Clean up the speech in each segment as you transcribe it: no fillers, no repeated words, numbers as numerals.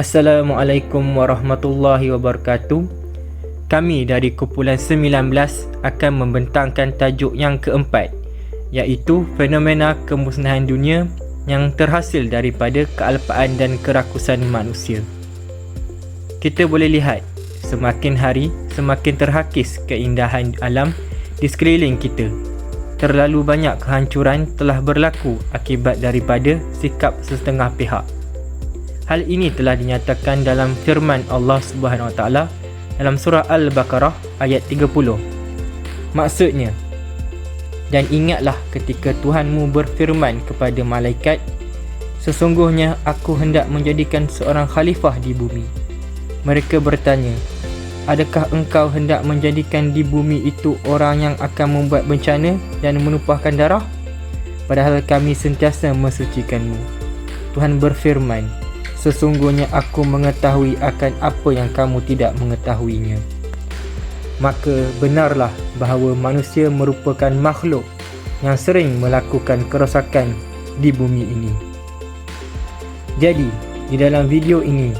Assalamualaikum warahmatullahi wabarakatuh. Kami dari kumpulan 19 akan membentangkan tajuk yang keempat, iaitu fenomena kemusnahan dunia yang terhasil daripada kealpaan dan kerakusan manusia. Kita boleh lihat, semakin hari semakin terhakis keindahan alam di sekeliling kita. Terlalu banyak kehancuran telah berlaku akibat daripada sikap setengah pihak. Hal ini telah dinyatakan dalam firman Allah Subhanahu Wa Taala dalam surah Al-Baqarah ayat 30. Maksudnya, dan ingatlah ketika Tuhanmu berfirman kepada malaikat, sesungguhnya aku hendak menjadikan seorang khalifah di bumi. Mereka bertanya, adakah engkau hendak menjadikan di bumi itu orang yang akan membuat bencana dan menumpahkan darah? Padahal kami sentiasa mensucikanmu. Tuhan berfirman, sesungguhnya aku mengetahui akan apa yang kamu tidak mengetahuinya. Maka benarlah bahawa manusia merupakan makhluk yang sering melakukan kerosakan di bumi ini. Jadi, di dalam video ini,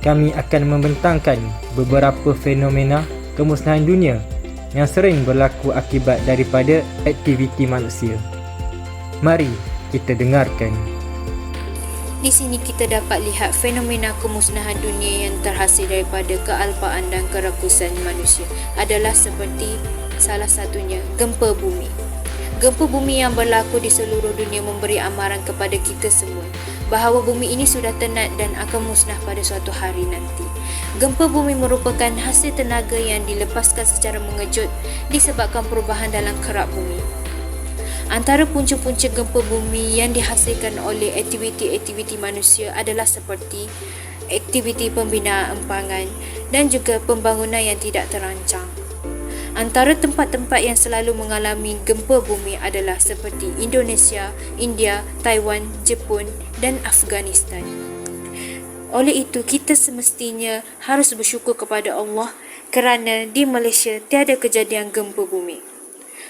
kami akan membentangkan beberapa fenomena kemusnahan dunia yang sering berlaku akibat daripada aktiviti manusia. Mari kita dengarkan. Di sini kita dapat lihat fenomena kemusnahan dunia yang terhasil daripada kealpaan dan kerakusan manusia adalah seperti salah satunya gempa bumi. Gempa bumi yang berlaku di seluruh dunia memberi amaran kepada kita semua bahawa bumi ini sudah tenat dan akan musnah pada suatu hari nanti. Gempa bumi merupakan hasil tenaga yang dilepaskan secara mengejut disebabkan perubahan dalam kerak bumi. Antara punca-punca gempa bumi yang dihasilkan oleh aktiviti-aktiviti manusia adalah seperti aktiviti pembinaan empangan dan juga pembangunan yang tidak terancang. Antara tempat-tempat yang selalu mengalami gempa bumi adalah seperti Indonesia, India, Taiwan, Jepun dan Afghanistan. Oleh itu, kita semestinya harus bersyukur kepada Allah kerana di Malaysia tiada kejadian gempa bumi.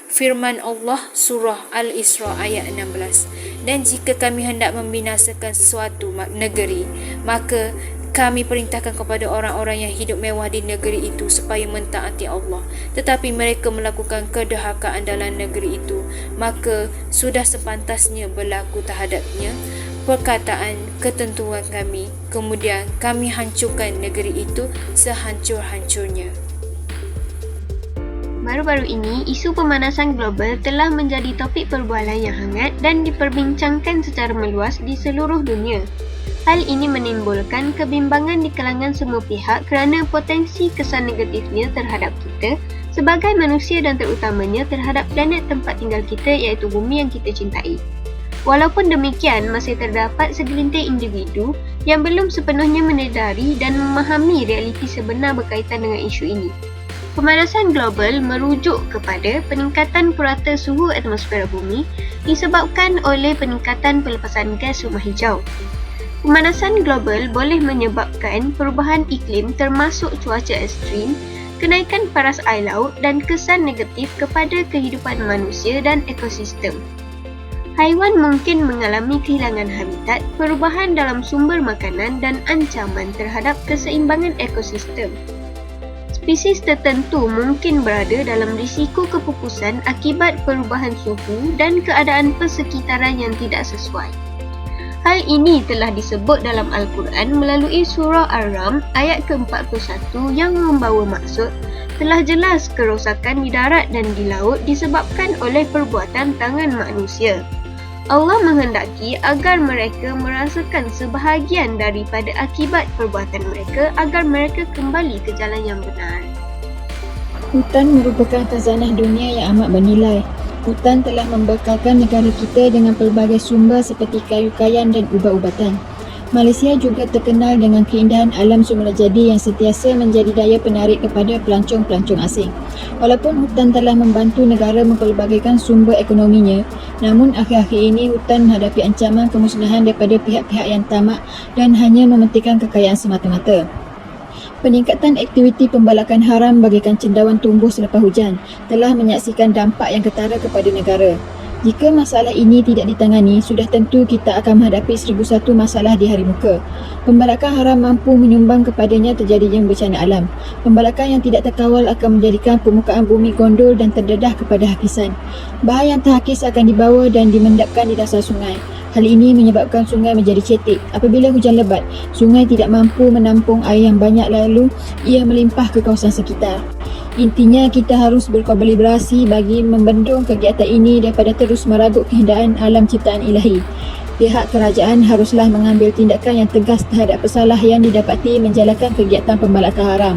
Firman Allah surah Al-Isra ayat 16, dan jika kami hendak membinasakan sesuatu negeri, maka kami perintahkan kepada orang-orang yang hidup mewah di negeri itu supaya mentaati Allah, tetapi mereka melakukan kedurhakaan dalam negeri itu, maka sudah sepantasnya berlaku terhadapnya perkataan ketentuan kami, kemudian kami hancurkan negeri itu sehancur-hancurnya. Baru-baru ini, isu pemanasan global telah menjadi topik perbualan yang hangat dan diperbincangkan secara meluas di seluruh dunia. Hal ini menimbulkan kebimbangan di kalangan semua pihak kerana potensi kesan negatifnya terhadap kita sebagai manusia dan terutamanya terhadap planet tempat tinggal kita iaitu bumi yang kita cintai. Walaupun demikian, masih terdapat segelintir individu yang belum sepenuhnya menyedari dan memahami realiti sebenar berkaitan dengan isu ini. Pemanasan global merujuk kepada peningkatan purata suhu atmosfera bumi disebabkan oleh peningkatan pelepasan gas rumah hijau. Pemanasan global boleh menyebabkan perubahan iklim termasuk cuaca ekstrim, kenaikan paras air laut dan kesan negatif kepada kehidupan manusia dan ekosistem. Haiwan mungkin mengalami kehilangan habitat, perubahan dalam sumber makanan dan ancaman terhadap keseimbangan ekosistem. Spesies tertentu mungkin berada dalam risiko kepupusan akibat perubahan suhu dan keadaan persekitaran yang tidak sesuai. Hal ini telah disebut dalam Al-Quran melalui surah Ar-Ram ayat ke-41 yang membawa maksud telah jelas kerosakan di darat dan di laut disebabkan oleh perbuatan tangan manusia. Allah menghendaki agar mereka merasakan sebahagian daripada akibat perbuatan mereka agar mereka kembali ke jalan yang benar. Hutan merupakan khazanah dunia yang amat bernilai. Hutan telah membekalkan negara kita dengan pelbagai sumber seperti kayu kayan dan ubat-ubatan. Malaysia juga terkenal dengan keindahan alam semula jadi yang sentiasa menjadi daya penarik kepada pelancong-pelancong asing. Walaupun hutan telah membantu negara mempelbagaikan sumber ekonominya, namun akhir-akhir ini hutan menghadapi ancaman kemusnahan daripada pihak-pihak yang tamak dan hanya mementingkan kekayaan semata-mata. Peningkatan aktiviti pembalakan haram bagaikan cendawan tumbuh selepas hujan telah menyaksikan dampak yang ketara kepada negara. Jika masalah ini tidak ditangani, sudah tentu kita akan menghadapi 1001 masalah di hari muka. Pembalakan haram mampu menyumbang kepadanya terjadinya bencana alam. Pembalakan yang tidak terkawal akan menjadikan permukaan bumi gondol dan terdedah kepada hakisan. Bahan yang terhakis akan dibawa dan dimendapkan di dasar sungai. Hal ini menyebabkan sungai menjadi cetek. Apabila hujan lebat, sungai tidak mampu menampung air yang banyak lalu ia melimpah ke kawasan sekitar. Intinya kita harus berkolaborasi bagi membendung kegiatan ini daripada terus meragut kehinaan alam ciptaan ilahi. Pihak kerajaan haruslah mengambil tindakan yang tegas terhadap pesalah yang didapati menjalankan kegiatan pembalakan haram.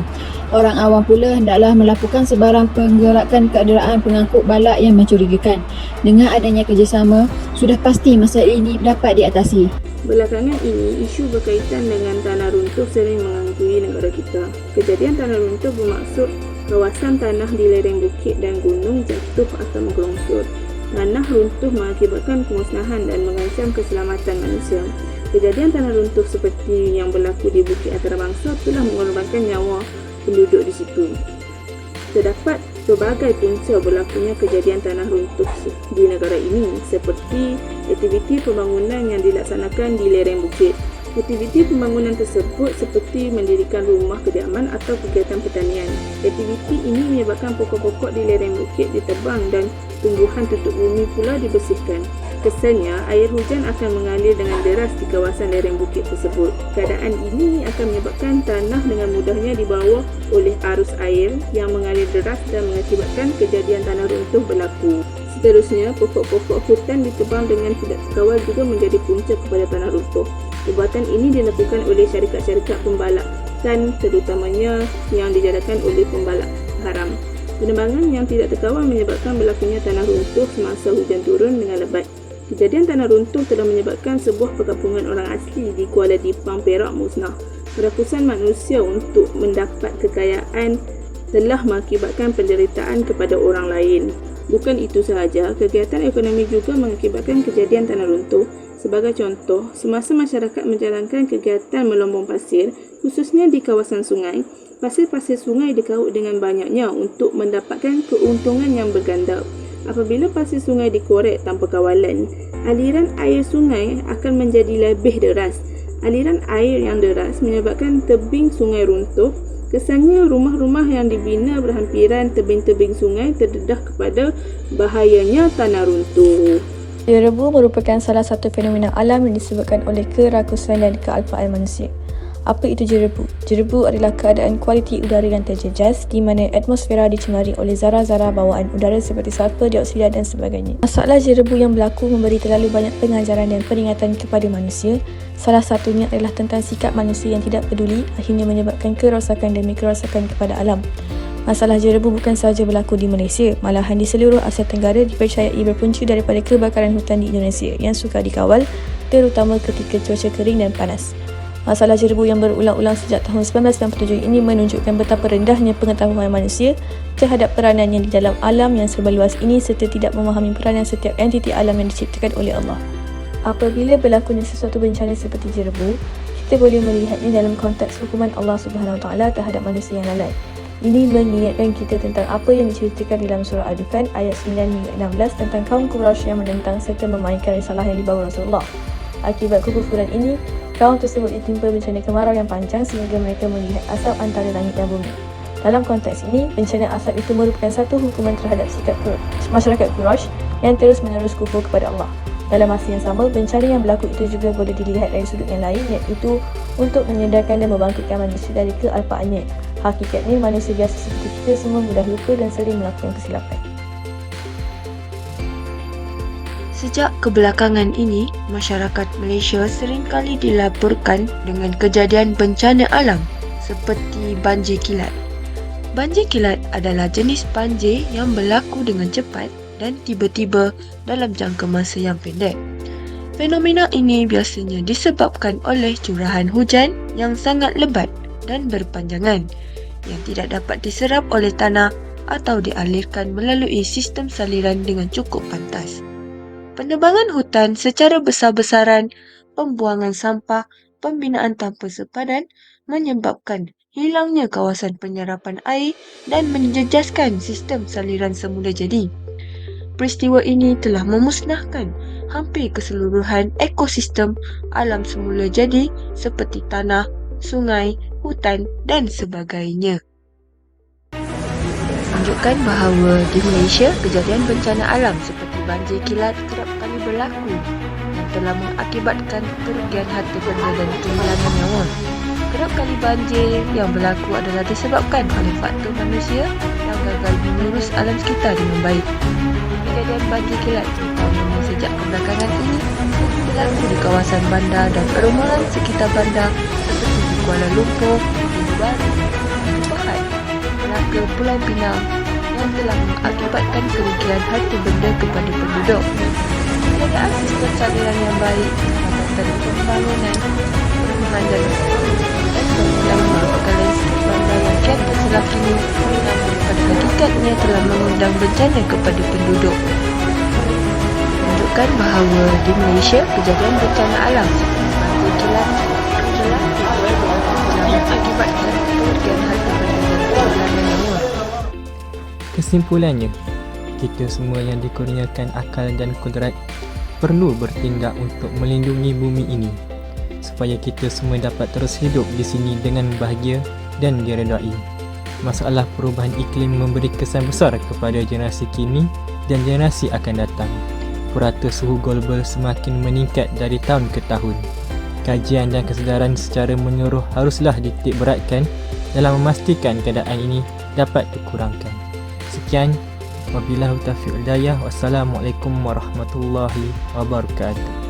Orang awam pula hendaklah melakukan sebarang penggerakan kenderaan pengangkut balak yang mencurigakan. Dengan adanya kerjasama, sudah pasti masalah ini dapat diatasi. Belakangan ini, isu berkaitan dengan tanah runtuh sering menghantui negara kita. Kejadian tanah runtuh bermaksud kawasan tanah di lereng bukit dan gunung jatuh atau menggelongsor. Tanah runtuh mengakibatkan kemusnahan dan mengancam keselamatan manusia. Kejadian tanah runtuh seperti yang berlaku di Bukit Antarabangsa telah mengorbankan nyawa penduduk di situ. Terdapat pelbagai punca berlakunya kejadian tanah runtuh di negara ini seperti aktiviti pembangunan yang dilaksanakan di lereng bukit. Aktiviti pembangunan tersebut seperti mendirikan rumah kediaman atau kegiatan pertanian. Aktiviti ini menyebabkan pokok-pokok di lereng bukit ditebang dan tumbuhan tutup bumi pula dibersihkan. Kesannya, air hujan akan mengalir dengan deras di kawasan lereng bukit tersebut. Keadaan ini akan menyebabkan tanah dengan mudahnya dibawa oleh arus air yang mengalir deras dan mengakibatkan kejadian tanah runtuh berlaku. Seterusnya, pokok-pokok hutan ditebang dengan tidak terkawal juga menjadi punca kepada tanah runtuh. Perbuatan ini dilakukan oleh syarikat-syarikat pembalakan terutamanya yang dijadikan oleh pembalak haram. Penebangan yang tidak terkawal menyebabkan berlakunya tanah runtuh semasa hujan turun dengan lebat. Kejadian tanah runtuh telah menyebabkan sebuah perkampungan orang asli di Kuala Dipang, Perak musnah. Kerakusan manusia untuk mendapat kekayaan telah mengakibatkan penderitaan kepada orang lain. Bukan itu sahaja, kegiatan ekonomi juga mengakibatkan kejadian tanah runtuh. Sebagai contoh, semasa masyarakat menjalankan kegiatan melombong pasir, khususnya di kawasan sungai, pasir-pasir sungai dikaut dengan banyaknya untuk mendapatkan keuntungan yang berganda. Apabila pasir sungai dikorek tanpa kawalan, aliran air sungai akan menjadi lebih deras. Aliran air yang deras menyebabkan tebing sungai runtuh. Kesannya rumah-rumah yang dibina berhampiran tebing-tebing sungai terdedah kepada bahayanya tanah runtuh. Jerebu merupakan salah satu fenomena alam yang disebabkan oleh kerakusan dan kealpaan manusia. Apa itu jerebu? Jerebu adalah keadaan kualiti udara yang terjejas di mana atmosfera dicemari oleh zarah-zarah bawaan udara seperti sulfur dioksida dan sebagainya. Masalah jerebu yang berlaku memberi terlalu banyak pengajaran dan peringatan kepada manusia. Salah satunya adalah tentang sikap manusia yang tidak peduli, akhirnya menyebabkan kerosakan demi kerosakan kepada alam. Masalah jerebu bukan sahaja berlaku di Malaysia, malahan di seluruh Asia Tenggara dipercayai berpunca daripada kebakaran hutan di Indonesia yang sukar dikawal, terutama ketika cuaca kering dan panas. Masalah jerebu yang berulang-ulang sejak tahun 1997 ini menunjukkan betapa rendahnya pengetahuan manusia terhadap peranannya di dalam alam yang serba luas ini serta tidak memahami peranan setiap entiti alam yang diciptakan oleh Allah. Apabila berlakunya sesuatu bencana seperti jerebu, kita boleh melihatnya dalam konteks hukuman Allah Subhanahu Wa Taala terhadap manusia yang lalai. Ini mengingatkan kita tentang apa yang diceritakan dalam surah Ad-Dukhan ayat 9 hingga 16 tentang kaum Quraisy yang menentang serta memainkan risalah yang dibawa Rasulullah. Akibat kekufuran ini, kaum tersebut ditimpa bencana kemarau yang panjang sehingga mereka melihat asap antara langit dan bumi. Dalam konteks ini, bencana asap itu merupakan satu hukuman terhadap sikap masyarakat Quraisy yang terus-menerus kufur kepada Allah. Dalam masa yang sama, bencana yang berlaku itu juga boleh dilihat dari sudut yang lain, iaitu untuk menyadarkan dan membangkitkan manusia dari kealpaannya. Hakikatnya, manusia biasa seperti kita semua mudah lupa dan sering melakukan kesilapan. Sejak kebelakangan ini, masyarakat Malaysia seringkali dilaporkan dengan kejadian bencana alam seperti banjir kilat. Banjir kilat adalah jenis banjir yang berlaku dengan cepat dan tiba-tiba dalam jangka masa yang pendek. Fenomena ini biasanya disebabkan oleh curahan hujan yang sangat lebat dan berpanjangan yang tidak dapat diserap oleh tanah atau dialirkan melalui sistem saliran dengan cukup pantas. Penebangan hutan secara besar-besaran, pembuangan sampah, pembinaan tanpa sepadan menyebabkan hilangnya kawasan penyerapan air dan menjejaskan sistem saliran semula jadi. peristiwa ini telah memusnahkan hampir keseluruhan ekosistem alam semula jadi seperti tanah, sungai, hutan dan sebagainya. Menunjukkan bahawa di Malaysia, kejadian bencana alam seperti banjir kilat kerap kali berlaku yang telah mengakibatkan kerugian harta benda dan kehilangan nyawa. Kerap kali banjir yang berlaku adalah disebabkan oleh faktor manusia yang gagal mengurus alam sekitar dengan baik. Kejadian banjir kilat terutamanya sejak kebelakangan ini berlaku di kawasan bandar dan perumahan sekitar bandar seperti di Kuala Lumpur, Ibu Baru, Pahang, Melaka, Pulau Pinang yang telah mengakibatkan kerugian harta benda kepada penduduk. Keadaan sistem saluran yang baik, kebakaran pembangunan, perumahan dan yang merupakan landscape bandar yang kian terselah kini, namun pada hakikatnya telah mengundang bencana kepada penduduk. Menunjukkan bahawa di Malaysia, kejadian bencana alam seperti banjir kilat berlaku telah mengakibatkan kerugian harta benda dan kehilangan nyawa. Kesimpulannya, kita semua yang dikurniakan akal dan kudrat perlu bertindak untuk melindungi bumi ini supaya kita semua dapat terus hidup di sini dengan bahagia dan diredai. Masalah perubahan iklim memberi kesan besar kepada generasi kini dan generasi akan datang. Purata suhu global semakin meningkat dari tahun ke tahun. Kajian dan kesedaran secara menyeluruh haruslah dititik beratkan dalam memastikan keadaan ini dapat dikurangkan. Sekian, wabillahi taufiq wal hidayah. Wassalamualaikum warahmatullahi wabarakatuh.